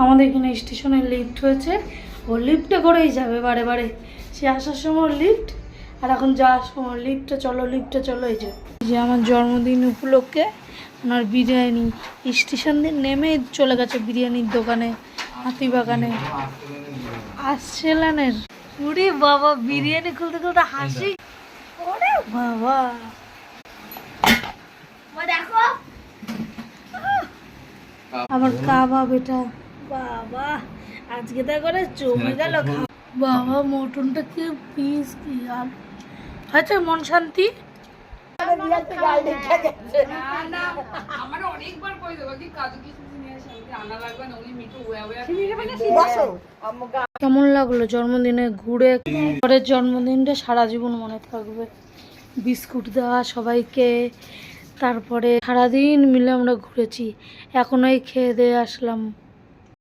আমাদের এখানে স্টেশনে লিফট হয়েছে, ও লিফটে করেই যাবে বারে বারে। সে আসার সময় লিফট, আর এখন যাওয়ার সময় লিফটে চলো লিফটে চলো। এই যে আমার জন্মদিন উপলক্ষে ওনার বিরিয়ানি, স্টেশন দিয়ে নেমে চলে গেছে বিরিয়ানির দোকানে, হাতিবাগানে আসছিলেনের। ওরে বাবা, বিরিয়ানি খুলতে খুলতে হাসি। ওরে বাবা, দেখো আবার কাবাব, এটা বাবা আজকে তা করে জমে গেল। বাবা মটনটা কি পিস, কি আর আচ্ছা মন শান্তি। কেমন লাগলো জন্মদিনে ঘুরে? পরের জন্মদিনটা সারা জীবন মনে থাকবে। বিস্কুট দেওয়া সবাইকে, তারপরে সারাদিন মিলে আমরা ঘুরেছি। এখন এই খেয়ে দিয়ে আসলাম।